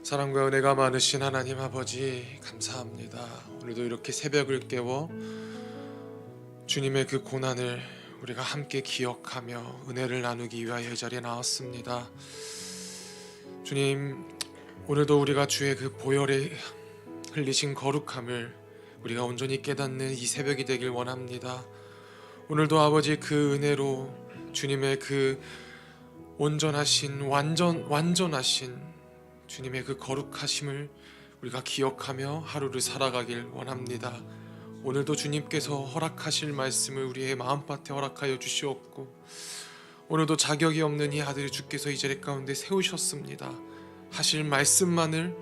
사랑과 은혜가 많으신 하나님 아버지 감사합니다. 오늘도 이렇게 새벽을 깨워 주님의 그 고난을 우리가 함께 기억하며 은혜를 나누기 위하여 이 자리에 나왔습니다. 주님, 오늘도 우리가 주의 그 보혈에 흘리신 거룩함을 우리가 온전히 깨닫는 이 새벽이 되길 원합니다. 오늘도 아버지 그 은혜로 주님의 그 온전하신 완전하신 주님의 그 거룩하심을 우리가 기억하며 하루를 살아가길 원합니다. 오늘도 주님께서 허락하실 말씀을 우리의 마음밭에 허락하여 주시옵고, 오늘도 자격이 없는 이 아들을 주께서 이 자리 가운데 세우셨습니다. 하실 말씀만을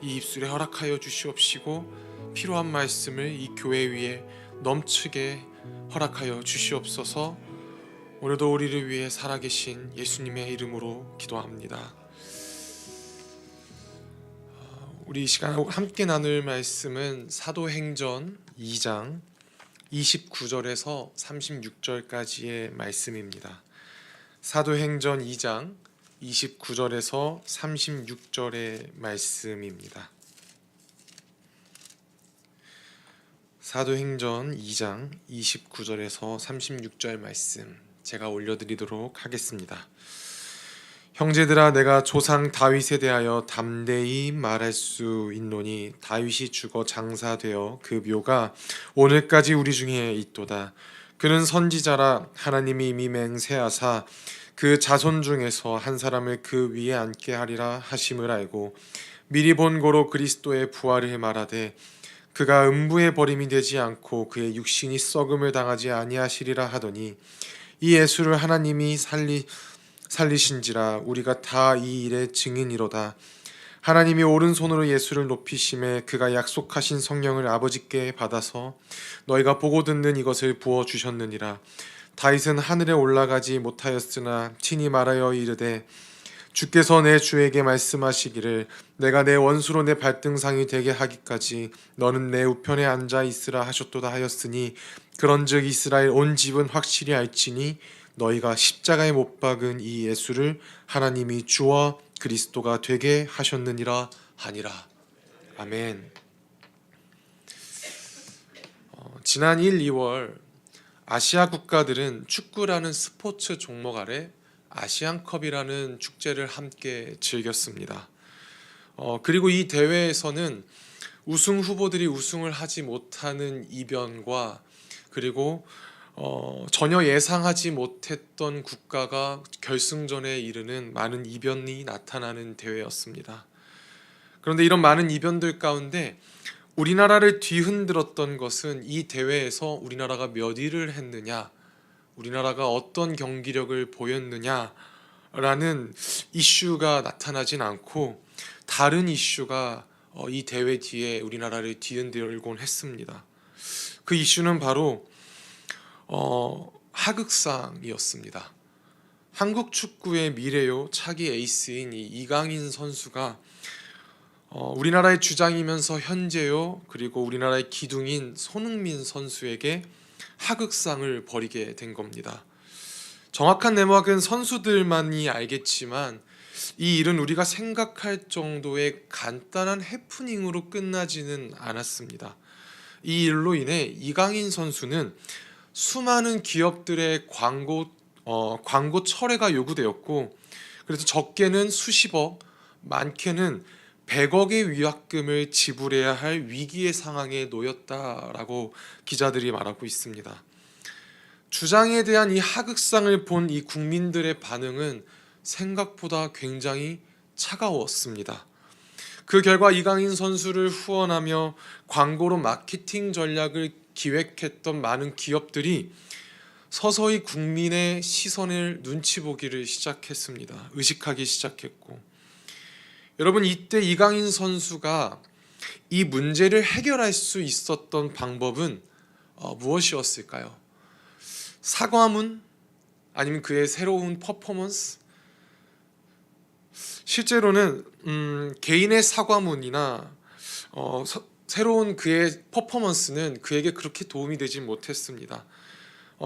이 입술에 허락하여 주시옵시고, 필요한 말씀을 이 교회 위에 넘치게 허락하여 주시옵소서. 오늘도 우리를 위해 살아계신 예수님의 이름으로 기도합니다. 우리 이 시간 함께 나눌 말씀은 사도행전 2장 29절에서 36절까지의 말씀입니다. 사도행전 2장 29절에서 36절의 말씀입니다. 사도행전 2장 29절에서 36절 말씀 제가 올려드리도록 하겠습니다. 형제들아, 내가 조상 다윗에 대하여 담대히 말할 수 있노니 다윗이 죽어 장사되어 그 묘가 오늘까지 우리 중에 있도다. 그는 선지자라 하나님이 이미 맹세하사 그 자손 중에서 한 사람을 그 위에 앉게 하리라 하심을 알고 미리 본 고로 그리스도의 부활을 말하되 그가 음부의 버림이 되지 않고 그의 육신이 썩음을 당하지 아니하시리라 하더니 이 예수를 하나님이 살리신지라 우리가 다 이 일의 증인이로다. 하나님이 오른손으로 예수를 높이심에 그가 약속하신 성령을 아버지께 받아서 너희가 보고 듣는 이것을 부어 주셨느니라. 다윗은 하늘에 올라가지 못하였으나 친히 말하여 이르되 주께서 내 주에게 말씀하시기를 내가 내 원수로 내 발등상이 되게 하기까지 너는 내 우편에 앉아 있으라 하셨도다 하였으니 그런즉 이스라엘 온 집은 확실히 알지니 너희가 십자가에 못 박은 이 예수를 하나님이 주와 그리스도가 되게 하셨느니라 하니라. 아멘. 지난 1, 2월 아시아 국가들은 축구라는 스포츠 종목 아래 아시안컵이라는 축제를 함께 즐겼습니다. 그리고 이 대회에서는 우승 후보들이 우승을 하지 못하는 이변과 그리고 전혀 예상하지 못했던 국가가 결승전에 이르는 많은 이변이 나타나는 대회였습니다. 그런데 이런 많은 이변들 가운데 우리나라를 뒤흔들었던 것은 이 대회에서 우리나라가 몇 위를 했느냐, 우리나라가 어떤 경기력을 보였느냐라는 이슈가 나타나진 않고 다른 이슈가 이 대회 뒤에 우리나라를 뒤흔들곤 했습니다. 그 이슈는 바로 하극상이었습니다. 한국 축구의 미래요 차기 에이스인 이 이강인 선수가 우리나라의 주장이면서 현재요 그리고 우리나라의 기둥인 손흥민 선수에게 하극상을 벌이게 된 겁니다. 정확한 내막은 선수들만이 알겠지만 이 일은 우리가 생각할 정도의 간단한 해프닝으로 끝나지는 않았습니다. 이 일로 인해 이강인 선수는 수많은 기업들의 광고 철회가 요구되었고, 그래서 적게는 수십억, 많게는 100억의 위약금을 지불해야 할 위기의 상황에 놓였다라고 기자들이 말하고 있습니다. 주장에 대한 이 하극상을 본 이 국민들의 반응은 생각보다 굉장히 차가웠습니다. 그 결과 이강인 선수를 후원하며 광고로 마케팅 전략을 기획했던 많은 기업들이 서서히 국민의 시선을 눈치 보기를 시작했습니다. 의식하기 시작했고, 여러분, 이때 이강인 선수가 이 문제를 해결할 수 있었던 방법은 무엇이었을까요? 사과문? 아니면 그의 새로운 퍼포먼스? 실제로는 개인의 사과문이나 새로운 그의 퍼포먼스는 그에게 그렇게 도움이 되지 못했습니다.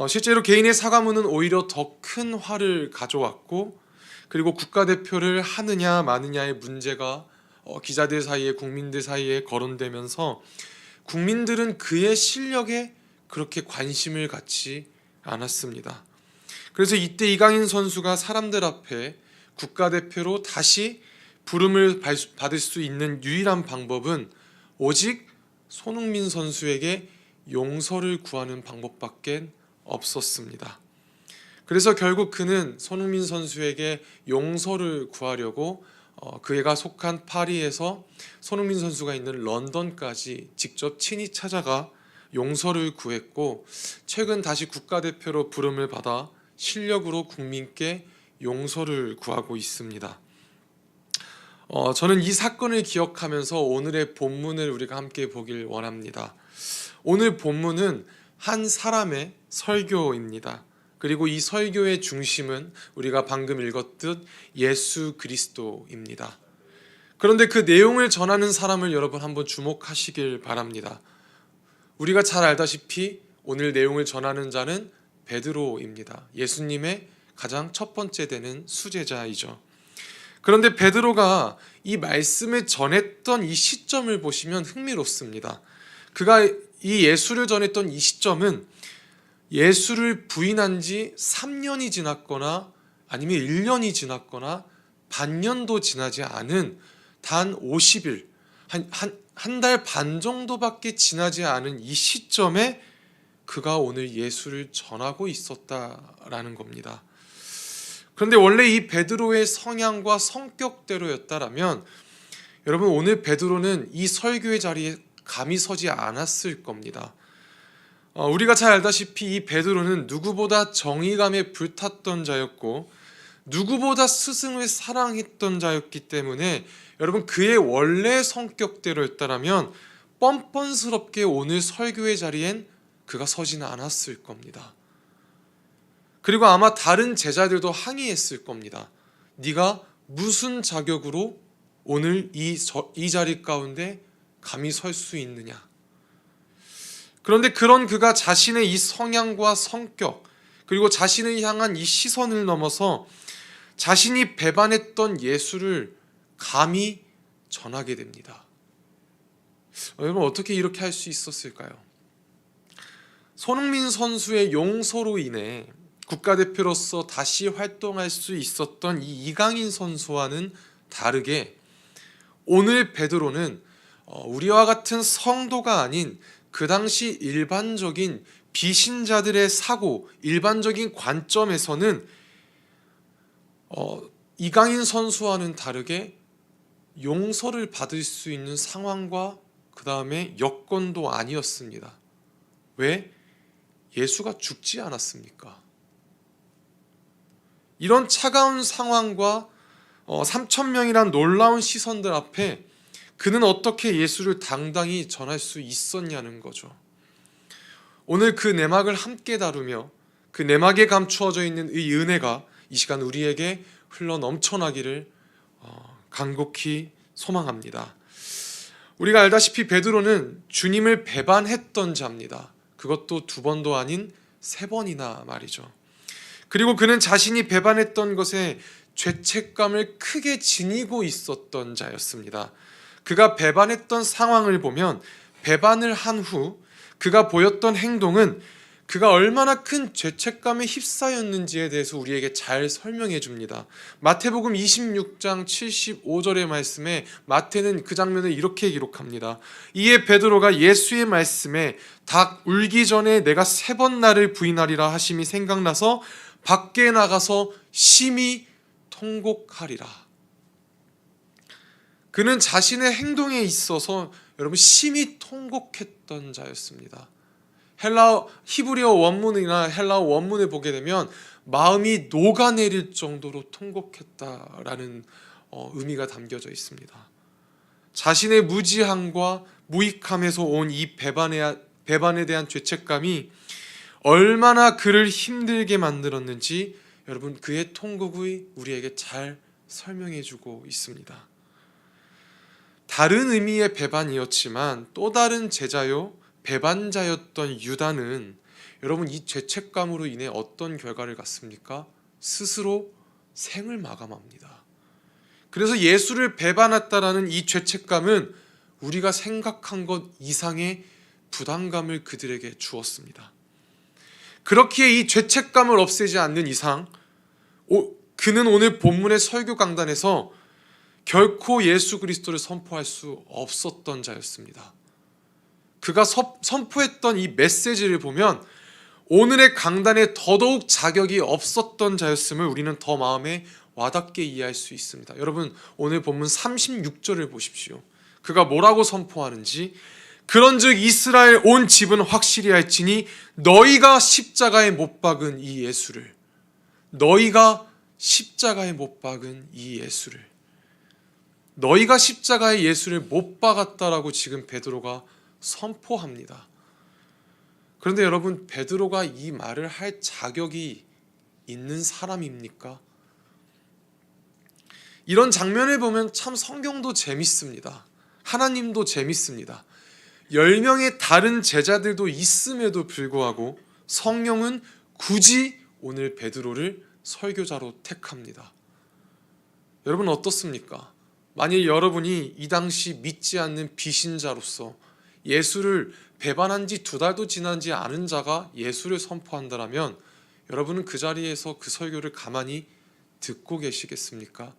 실제로 개인의 사과문은 오히려 더 큰 화를 가져왔고, 그리고 국가대표를 하느냐 마느냐의 문제가 기자들 사이에, 국민들 사이에 거론되면서 국민들은 그의 실력에 그렇게 관심을 갖지 않았습니다. 그래서 이때 이강인 선수가 사람들 앞에 국가대표로 다시 부름을 받을 수 있는 유일한 방법은 오직 손흥민 선수에게 용서를 구하는 방법밖에 없었습니다. 그래서 결국 그는 손흥민 선수에게 용서를 구하려고 그가 속한 파리에서 손흥민 선수가 있는 런던까지 직접 친히 찾아가 용서를 구했고, 최근 다시 국가대표로 부름을 받아 실력으로 국민께 용서를 구하고 있습니다. 저는 이 사건을 기억하면서 오늘의 본문을 우리가 함께 보길 원합니다. 오늘 본문은 한 사람의 설교입니다. 그리고 이 설교의 중심은 우리가 방금 읽었듯 예수 그리스도입니다. 그런데 그 내용을 전하는 사람을 여러분 한번 주목하시길 바랍니다. 우리가 잘 알다시피 오늘 내용을 전하는 자는 베드로입니다. 예수님의 가장 첫 번째 되는 수제자이죠. 그런데 베드로가 이 말씀을 전했던 이 시점을 보시면 흥미롭습니다. 그가 이 예수를 전했던 이 시점은 예수를 부인한 지 3년이 지났거나 아니면 1년이 지났거나 반년도 지나지 않은 단 50일, 한 달 반 정도밖에 지나지 않은 이 시점에 그가 오늘 예수를 전하고 있었다라는 겁니다. 그런데 원래 이 베드로의 성향과 성격대로였다라면 여러분 오늘 베드로는 이 설교의 자리에 감히 서지 않았을 겁니다. 우리가 잘 알다시피 이 베드로는 누구보다 정의감에 불탔던 자였고 누구보다 스승을 사랑했던 자였기 때문에 여러분 그의 원래 성격대로였다라면 뻔뻔스럽게 오늘 설교의 자리엔 그가 서지는 않았을 겁니다. 그리고 아마 다른 제자들도 항의했을 겁니다. 네가 무슨 자격으로 오늘 이 자리 가운데 감히 설 수 있느냐. 그런데 그런 그가 자신의 이 성향과 성격 그리고 자신을 향한 이 시선을 넘어서 자신이 배반했던 예수를 감히 전하게 됩니다. 여러분 어떻게 이렇게 할 수 있었을까요? 손흥민 선수의 용서로 인해 국가대표로서 다시 활동할 수 있었던 이 이강인 선수와는 다르게 오늘 베드로는 우리와 같은 성도가 아닌 그 당시 일반적인 비신자들의 사고, 일반적인 관점에서는 이강인 선수와는 다르게 용서를 받을 수 있는 상황과 그 다음에 여건도 아니었습니다. 왜? 예수가 죽지 않았습니까? 이런 차가운 상황과 3,000명이란 놀라운 시선들 앞에 그는 어떻게 예수를 당당히 전할 수 있었냐는 거죠. 오늘 그 내막을 함께 다루며 그 내막에 감추어져 있는 이 은혜가 이 시간 우리에게 흘러 넘쳐나기를 간곡히 소망합니다. 우리가 알다시피 베드로는 주님을 배반했던 자입니다. 그것도 2번도 아닌 3번이나 말이죠. 그리고 그는 자신이 배반했던 것에 죄책감을 크게 지니고 있었던 자였습니다. 그가 배반했던 상황을 보면 배반을 한 후 그가 보였던 행동은 그가 얼마나 큰 죄책감에 휩싸였는지에 대해서 우리에게 잘 설명해 줍니다. 마태복음 26장 75절의 말씀에 마태는 그 장면을 이렇게 기록합니다. 이에 베드로가 예수의 말씀에 닭 울기 전에 내가 3번 나를 부인하리라 하심이 생각나서 밖에 나가서 심히 통곡하리라. 그는 자신의 행동에 있어서 여러분 심히 통곡했던 자였습니다. 히브리어 원문이나 헬라어 원문을 보게 되면 마음이 녹아내릴 정도로 통곡했다라는 의미가 담겨져 있습니다. 자신의 무지함과 무익함에서 온 이 배반에 대한 죄책감이 얼마나 그를 힘들게 만들었는지 여러분 그의 통곡이 우리에게 잘 설명해주고 있습니다. 다른 의미의 배반이었지만 또 다른 제자요 배반자였던 유다는 여러분 이 죄책감으로 인해 어떤 결과를 갖습니까? 스스로 생을 마감합니다. 그래서 예수를 배반했다라는 이 죄책감은 우리가 생각한 것 이상의 부담감을 그들에게 주었습니다. 그렇기에 이 죄책감을 없애지 않는 이상 그는 오늘 본문의 설교 강단에서 결코 예수 그리스도를 선포할 수 없었던 자였습니다. 그가 선포했던 이 메시지를 보면 오늘의 강단에 더더욱 자격이 없었던 자였음을 우리는 더 마음에 와닿게 이해할 수 있습니다. 여러분, 오늘 본문 36절을 보십시오. 그가 뭐라고 선포하는지, 그런즉 이스라엘 온 집은 확실히 알지니 너희가 십자가에 못 박은 이 예수를, 너희가 십자가에 못 박은 이 예수를, 너희가 십자가에 예수를 못 박았다라고 지금 베드로가 선포합니다. 그런데 여러분, 베드로가 이 말을 할 자격이 있는 사람입니까? 이런 장면을 보면 참 성경도 재밌습니다. 하나님도 재밌습니다. 10명의 다른 제자들도 있음에도 불구하고 성령은 굳이 오늘 베드로를 설교자로 택합니다. 여러분 어떻습니까? 만일 여러분이 이 당시 믿지 않는 비신자로서 예수를 배반한 지 2달도 지나지 않은 자가 예수를 선포한다면 여러분은 그 자리에서 그 설교를 가만히 듣고 계시겠습니까?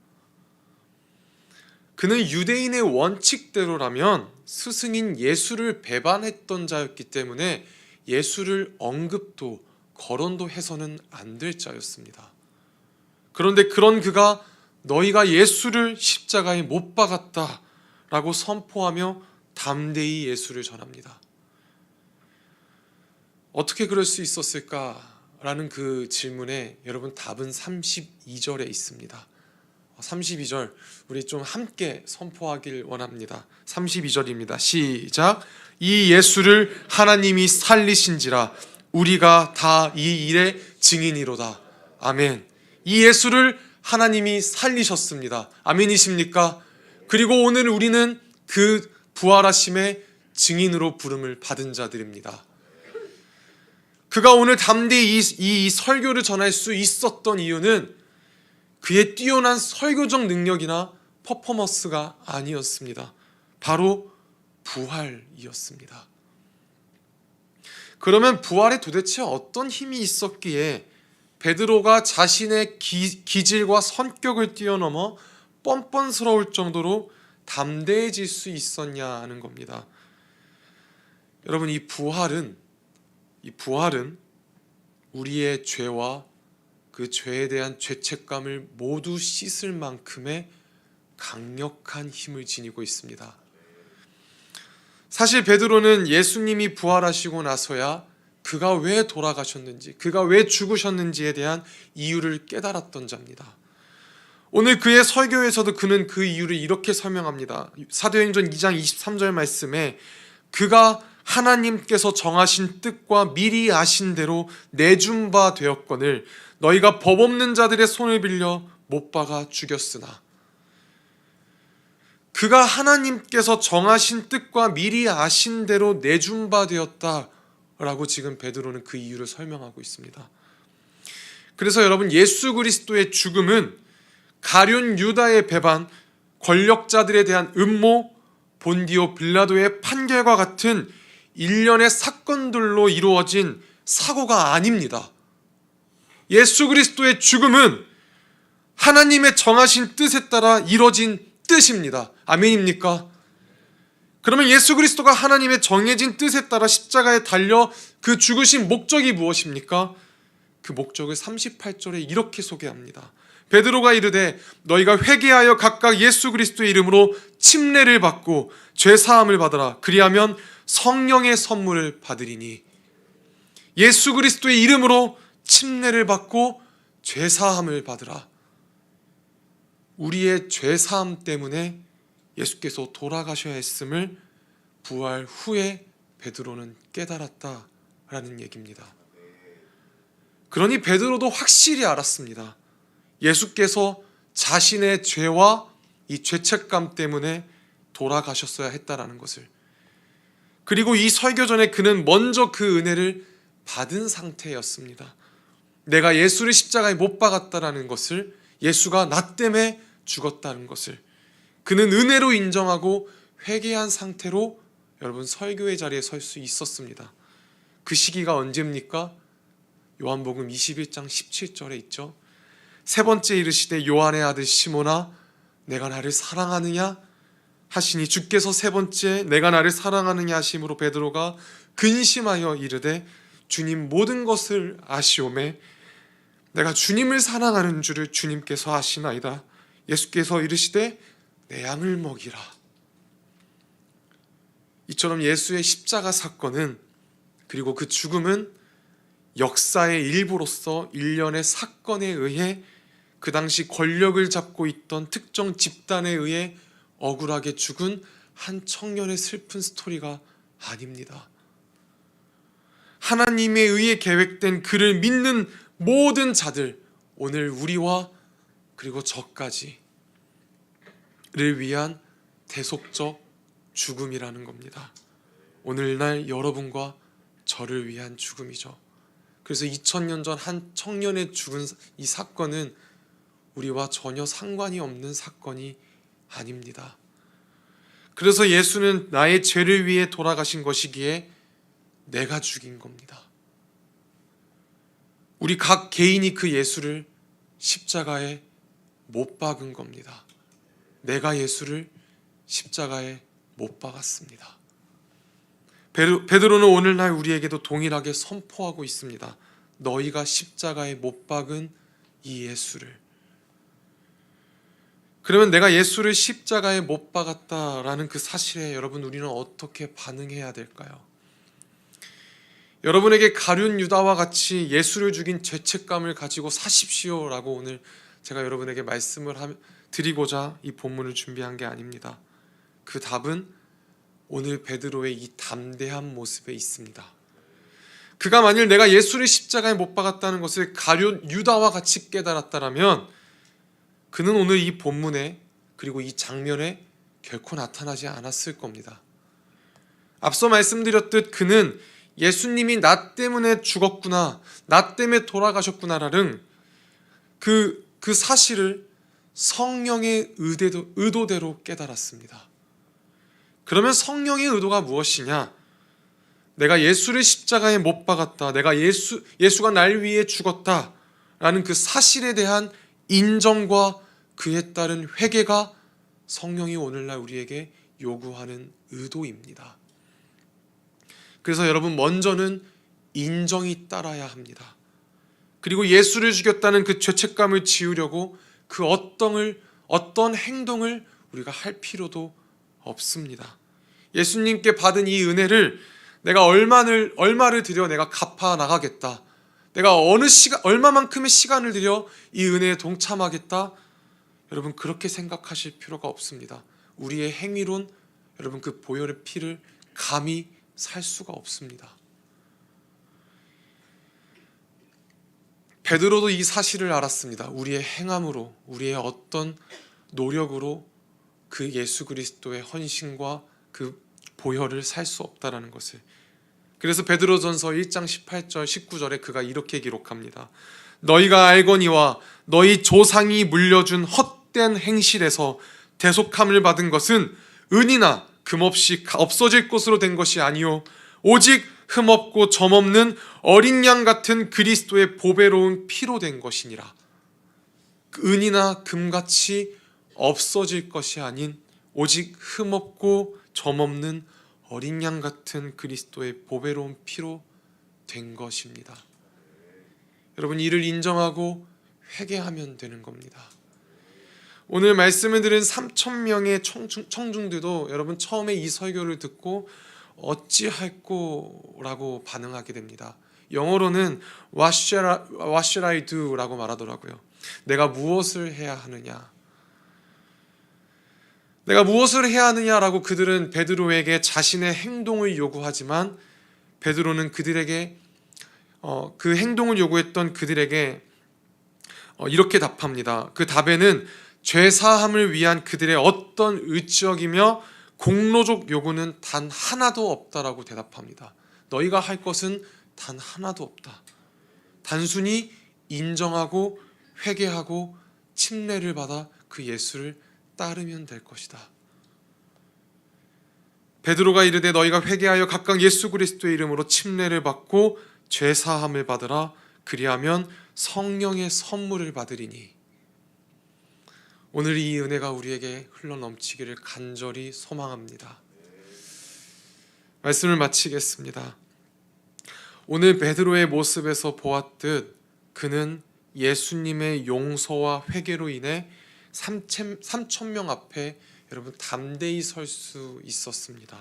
그는 유대인의 원칙대로라면 스승인 예수를 배반했던 자였기 때문에 예수를 언급도 거론도 해서는 안 될 자였습니다. 그런데 그런 그가 너희가 예수를 십자가에 못 박았다라고 선포하며 담대히 예수를 전합니다. 어떻게 그럴 수 있었을까라는 그 질문에 여러분 답은 32절에 있습니다. 32절 우리 좀 함께 선포하길 원합니다. 32절입니다. 시작. 이 예수를 하나님이 살리신지라 우리가 다 이 일의 증인이로다. 아멘. 이 예수를 하나님이 살리셨습니다. 아멘이십니까? 그리고 오늘 우리는 그 부활하심의 증인으로 부름을 받은 자들입니다. 그가 오늘 담대히 이 설교를 전할 수 있었던 이유는 그의 뛰어난 설교적 능력이나 퍼포먼스가 아니었습니다. 바로 부활이었습니다. 그러면 부활에 도대체 어떤 힘이 있었기에 베드로가 자신의 기질과 성격을 뛰어넘어 뻔뻔스러울 정도로 담대해질 수 있었냐 하는 겁니다. 여러분, 이 부활은 우리의 죄와 그 죄에 대한 죄책감을 모두 씻을 만큼의 강력한 힘을 지니고 있습니다. 사실 베드로는 예수님이 부활하시고 나서야 그가 왜 돌아가셨는지, 그가 왜 죽으셨는지에 대한 이유를 깨달았던 자입니다. 오늘 그의 설교에서도 그는 그 이유를 이렇게 설명합니다. 사도행전 2장 23절 말씀에 그가 하나님께서 정하신 뜻과 미리 아신 대로 내준 바 되었거늘 너희가 법 없는 자들의 손을 빌려 못 박아 죽였으나, 그가 하나님께서 정하신 뜻과 미리 아신 대로 내준 바 되었다라고 지금 베드로는 그 이유를 설명하고 있습니다. 그래서 여러분, 예수 그리스도의 죽음은 가룟 유다의 배반, 권력자들에 대한 음모, 본디오 빌라도의 판결과 같은 일련의 사건들로 이루어진 사고가 아닙니다. 예수 그리스도의 죽음은 하나님의 정하신 뜻에 따라 이루어진 뜻입니다. 아멘입니까? 그러면 예수 그리스도가 하나님의 정해진 뜻에 따라 십자가에 달려 그 죽으신 목적이 무엇입니까? 그 목적을 38절에 이렇게 소개합니다. 베드로가 이르되 너희가 회개하여 각각 예수 그리스도의 이름으로 침례를 받고 죄 사함을 받으라. 그리하면 성령의 선물을 받으리니. 예수 그리스도의 이름으로 침례를 받고 죄 사함을 받으라. 우리의 죄 사함 때문에 예수께서 돌아가셔야 했음을 부활 후에 베드로는 깨달았다라는 얘기입니다. 그러니 베드로도 확실히 알았습니다. 예수께서 자신의 죄와 이 죄책감 때문에 돌아가셨어야 했다라는 것을. 그리고 이 설교 전에 그는 먼저 그 은혜를 받은 상태였습니다. 내가 예수를 십자가에 못 박았다라는 것을, 예수가 나 때문에 죽었다는 것을 그는 은혜로 인정하고 회개한 상태로 여러분 설교의 자리에 설 수 있었습니다. 그 시기가 언제입니까? 요한복음 21장 17절에 있죠. 세 번째 이르시되 요한의 아들 시몬아 내가 나를 사랑하느냐 하시니 주께서 세 번째 내가 나를 사랑하느냐 하심으로 베드로가 근심하여 이르되 주님 모든 것을 아시오매 내가 주님을 사랑하는 줄을 주님께서 아시나이다. 예수께서 이르시되 내 양을 먹이라. 이처럼 예수의 십자가 사건은 그리고 그 죽음은 역사의 일부로서 일련의 사건에 의해 그 당시 권력을 잡고 있던 특정 집단에 의해 억울하게 죽은 한 청년의 슬픈 스토리가 아닙니다. 하나님에 의해 계획된 그를 믿는 모든 자들, 오늘 우리와 그리고 저까지를 위한 대속적 죽음이라는 겁니다. 오늘날 여러분과 저를 위한 죽음이죠. 그래서 2000년 전 한 청년의 죽은 이 사건은 우리와 전혀 상관이 없는 사건이 아닙니다. 그래서 예수는 나의 죄를 위해 돌아가신 것이기에 내가 죽인 겁니다. 우리 각 개인이 그 예수를 십자가에 못 박은 겁니다. 내가 예수를 십자가에 못 박았습니다. 베드로는 오늘날 우리에게도 동일하게 선포하고 있습니다. 너희가 십자가에 못 박은 이 예수를. 그러면 내가 예수를 십자가에 못 박았다라는 그 사실에 여러분 우리는 어떻게 반응해야 될까요? 여러분에게 가룟 유다와 같이 예수를 죽인 죄책감을 가지고 사십시오라고 오늘 제가 여러분에게 말씀을 드리고자 이 본문을 준비한 게 아닙니다. 그 답은 오늘 베드로의 이 담대한 모습에 있습니다. 그가 만일 내가 예수를 십자가에 못 박았다는 것을 가룟 유다와 같이 깨달았다라면 그는 오늘 이 본문에 그리고 이 장면에 결코 나타나지 않았을 겁니다. 앞서 말씀드렸듯 그는 예수님이 나 때문에 죽었구나, 나 때문에 돌아가셨구나라는 그 사실을 성령의 의도대로 깨달았습니다. 그러면 성령의 의도가 무엇이냐? 내가 예수를 십자가에 못 박았다, 내가 예수가 날 위해 죽었다라는 그 사실에 대한 인정과 그에 따른 회개가 성령이 오늘날 우리에게 요구하는 의도입니다. 그래서 여러분 먼저는 인정이 따라야 합니다. 그리고 예수를 죽였다는 그 죄책감을 지우려고 그 어떤 행동을 우리가 할 필요도 없습니다. 예수님께 받은 이 은혜를 내가 얼마를 들여 내가 갚아 나가겠다. 내가 얼마만큼의 시간을 들여 이 은혜에 동참하겠다. 여러분 그렇게 생각하실 필요가 없습니다. 우리의 행위론 여러분 그 보혈의 피를 감히 살 수가 없습니다. 베드로도 이 사실을 알았습니다. 우리의 행함으로, 우리의 어떤 노력으로 그 예수 그리스도의 헌신과 그 보혈을 살 수 없다라는 것을. 그래서 베드로전서 1장 18절 19절에 그가 이렇게 기록합니다. 너희가 알거니와 너희 조상이 물려준 헛된 행실에서 대속함을 받은 것은 은이나 금없이 없어질 것으로 된 것이 아니요 오직 흠없고 점없는 어린 양 같은 그리스도의 보배로운 피로 된 것이니라. 은이나 금같이 없어질 것이 아닌 오직 흠없고 점없는 어린 양 같은 그리스도의 보배로운 피로 된 것입니다. 여러분 이를 인정하고 회개하면 되는 겁니다. 오늘 말씀을 들은 3,000명의 청중들도 여러분 처음에 이 설교를 듣고 어찌할꼬라고 반응하게 됩니다. 영어로는 What should I do? 라고 말하더라고요. 내가 무엇을 해야 하느냐? 내가 무엇을 해야 하느냐라고 그들은 베드로에게 자신의 행동을 요구하지만 베드로는 그들에게 그 행동을 요구했던 그들에게 이렇게 답합니다. 그 답에는 죄사함을 위한 그들의 어떤 의적이며 공로적 요구는 단 하나도 없다라고 대답합니다. 너희가 할 것은 단 하나도 없다. 단순히 인정하고 회개하고 침례를 받아 그 예수를 따르면 될 것이다. 베드로가 이르되 너희가 회개하여 각각 예수 그리스도의 이름으로 침례를 받고 죄 사함을 받으라. 그리하면 성령의 선물을 받으리니. 오늘 이 은혜가 우리에게 흘러넘치기를 간절히 소망합니다. 말씀을 마치겠습니다. 오늘 베드로의 모습에서 보았듯 그는 예수님의 용서와 회개로 인해 3,000명 앞에 여러분 담대히 설 수 있었습니다.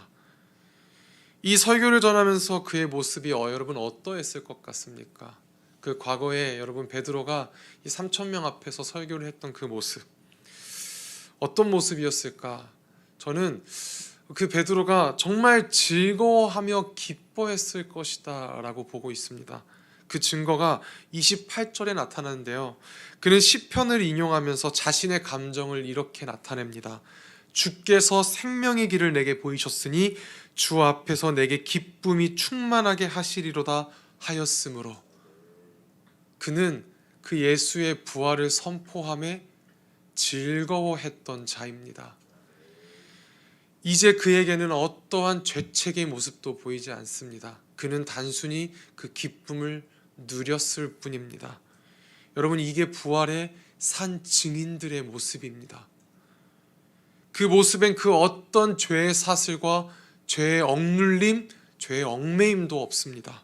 이 설교를 전하면서 그의 모습이 여러분 어떠했을 것 같습니까? 그 과거에 여러분 베드로가 이 3,000명 앞에서 설교를 했던 그 모습, 어떤 모습이었을까? 저는 그 베드로가 정말 즐거워하며 기뻐했을 것이다 라고 보고 있습니다. 그 증거가 28절에 나타나는데요, 그는 시편을 인용하면서 자신의 감정을 이렇게 나타냅니다. 주께서 생명의 길을 내게 보이셨으니 주 앞에서 내게 기쁨이 충만하게 하시리로다 하였으므로. 그는 그 예수의 부활을 선포함에 즐거워했던 자입니다. 이제 그에게는 어떠한 죄책의 모습도 보이지 않습니다. 그는 단순히 그 기쁨을 누렸을 뿐입니다. 여러분, 이게 부활의 산 증인들의 모습입니다. 그 모습엔 그 어떤 죄의 사슬과 죄의 억눌림, 죄의 얽매임도 없습니다.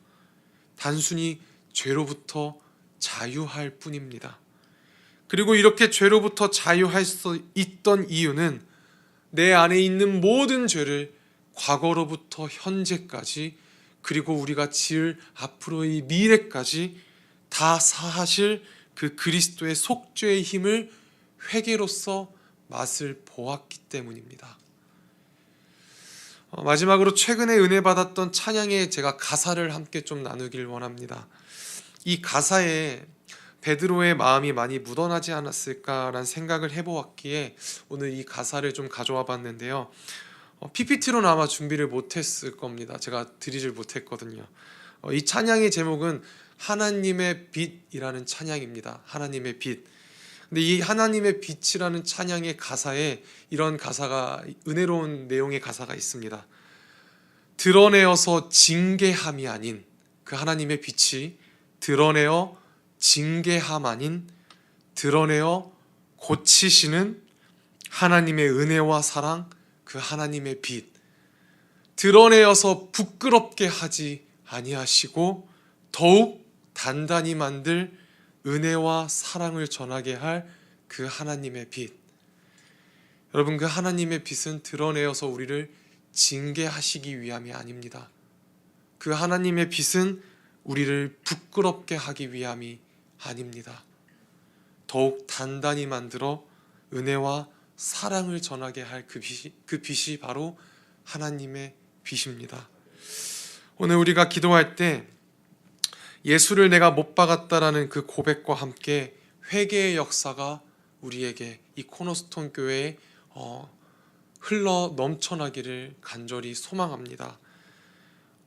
단순히 죄로부터 자유할 뿐입니다. 그리고 이렇게 죄로부터 자유할 수 있던 이유는 내 안에 있는 모든 죄를 과거로부터 현재까지, 그리고 우리가 지을 앞으로의 미래까지 다 사하실 그 그리스도의 속죄의 힘을 회개로서 맛을 보았기 때문입니다. 마지막으로 최근에 은혜 받았던 찬양의 제가 가사를 함께 좀 나누길 원합니다. 이 가사에 베드로의 마음이 많이 묻어나지 않았을까라는 생각을 해보았기에 오늘 이 가사를 좀 가져와 봤는데요. PPT로는 아마 준비를 못했을 겁니다. 제가 드리질 못했거든요. 이 찬양의 제목은 하나님의 빛이라는 찬양입니다. 하나님의 빛. 근데 이 하나님의 빛이라는 찬양의 가사에 이런 가사가, 은혜로운 내용의 가사가 있습니다. 드러내어서 징계함이 아닌, 그 하나님의 빛이 드러내어 징계함 아닌 드러내어 고치시는 하나님의 은혜와 사랑, 그 하나님의 빛, 드러내어서 부끄럽게 하지 아니하시고 더욱 단단히 만들 은혜와 사랑을 전하게 할 그 하나님의 빛. 여러분, 그 하나님의 빛은 드러내어서 우리를 징계하시기 위함이 아닙니다. 그 하나님의 빛은 우리를 부끄럽게 하기 위함이 아닙니다. 더욱 단단히 만들어 은혜와 사랑을 전하게 할 그 빛이 바로 하나님의 빛입니다. 오늘 우리가 기도할 때 예수를 내가 못 박았다라는 그 고백과 함께 회개의 역사가 우리에게 이 코너스톤 교회에 흘러 넘쳐나기를 간절히 소망합니다.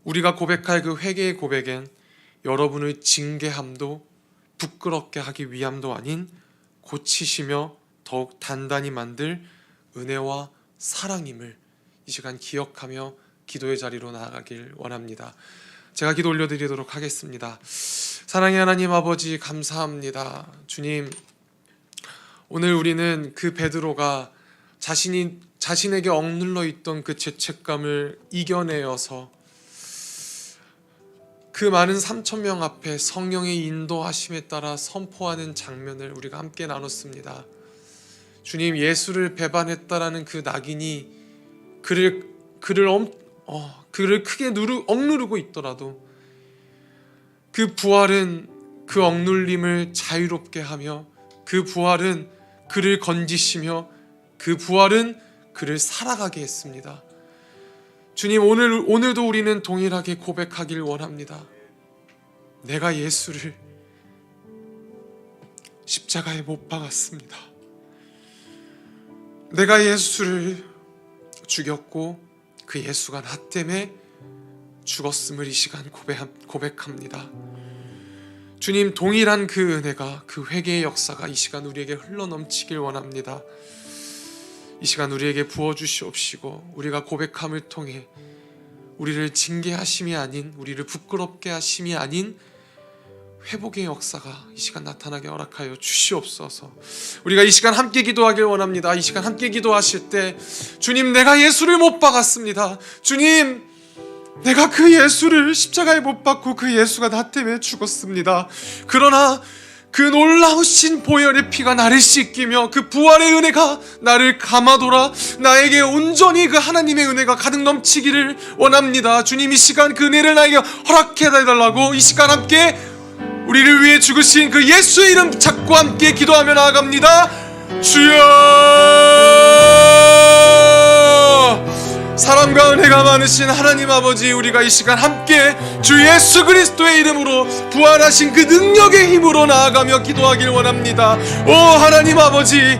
우리가 고백할 그 회개의 고백엔 여러분의 징계함도 부끄럽게 하기 위함도 아닌 고치시며 더욱 단단히 만들 은혜와 사랑임을 이 시간 기억하며 기도의 자리로 나아가길 원합니다. 제가 기도 올려드리도록 하겠습니다. 사랑의 하나님 아버지, 감사합니다. 주님, 오늘 우리는 그 베드로가 자신에게 억눌러 있던 그 죄책감을 이겨내어서 그 많은 3,000명 앞에 성령의 인도하심에 따라 선포하는 장면을 우리가 함께 나눴습니다. 주님, 예수를 배반했다라는 그 낙인이 그를 크게 억누르고 있더라도 그 부활은 그 억눌림을 자유롭게 하며, 그 부활은 그를 건지시며, 그 부활은 그를 살아가게 했습니다. 주님, 오늘도 우리는 동일하게 고백하길 원합니다. 내가 예수를 십자가에 못 박았습니다. 내가 예수를 죽였고 그 예수가 나 때문에 죽었음을 이 시간 고백합니다. 주님, 동일한 그 은혜가, 그 회개의 역사가 이 시간 우리에게 흘러넘치길 원합니다. 이 시간 우리에게 부어주시옵시고 우리가 고백함을 통해 우리를 징계하심이 아닌, 우리를 부끄럽게 하심이 아닌 회복의 역사가 이 시간 나타나게 허락하여 주시옵소서. 우리가 이 시간 함께 기도하길 원합니다. 이 시간 함께 기도하실 때 주님, 내가 예수를 못 박았습니다. 주님, 내가 그 예수를 십자가에 못 박고 그 예수가 나 때문에 죽었습니다. 그러나 그 놀라우신 보혈의 피가 나를 씻기며 그 부활의 은혜가 나를 감아돌아 나에게 온전히 그 하나님의 은혜가 가득 넘치기를 원합니다. 주님, 이 시간 그 은혜를 나에게 허락해달라고 이 시간 함께 우리를 위해 죽으신 그 예수의 이름 찾고 함께 기도하며 나아갑니다. 주여! 사랑과 은혜가 많으신 하나님 아버지, 우리가 이 시간 함께 주 예수 그리스도의 이름으로 부활하신 그 능력의 힘으로 나아가며 기도하길 원합니다. 오 하나님 아버지,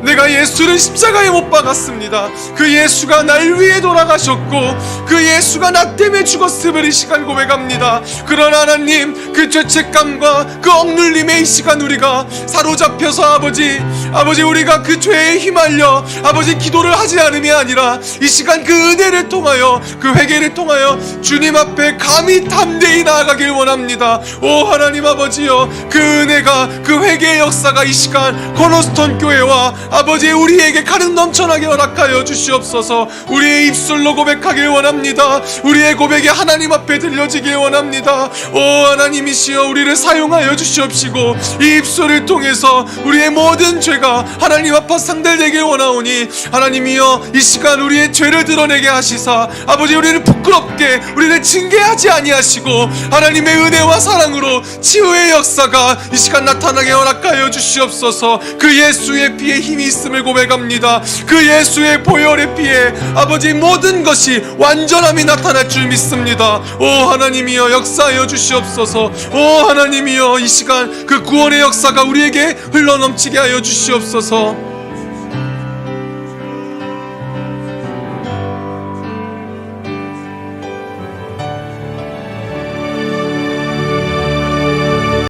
내가 예수를 십자가에 못 박았습니다. 그 예수가 날 위해 돌아가셨고 그 예수가 나 때문에 죽었음을 이 시간 고백합니다. 그러나 하나님, 그 죄책감과 그 억눌림에 이 시간 우리가 사로잡혀서 아버지 우리가 그 죄에 휘말려 아버지 기도를 하지 않음이 아니라 이 시간 그 은혜를 통하여, 그 회개를 통하여 주님 앞에 감히 담대히 나아가길 원합니다. 오 하나님 아버지여, 그 은혜가, 그 회개의 역사가 이 시간 코너스톤 교회와 아버지 우리에게 가득 넘쳐나게 허락하여 주시옵소서. 우리의 입술로 고백하길 원합니다. 우리의 고백이 하나님 앞에 들려지길 원합니다. 오 하나님이시여, 우리를 사용하여 주시옵시고 이 입술을 통해서 우리의 모든 죄가 하나님 앞에 상달되길 원하오니 하나님이여, 이 시간 우리의 죄를 드러내게 하시사 아버지 우리를 부끄럽게, 우리를 징계하지 아니하시고 하나님의 은혜와 사랑으로 치유의 역사가 이 시간 나타나게 허락하여 주시옵소서. 그 예수의 피에 힘이 있음을 고백합니다. 그 예수의 보혈의 피에 아버지 모든 것이 완전함이 나타날 줄 믿습니다. 오 하나님이여, 역사하여 주시옵소서. 오 하나님이여, 이 시간 그 구원의 역사가 우리에게 흘러넘치게 하여 주시옵소서.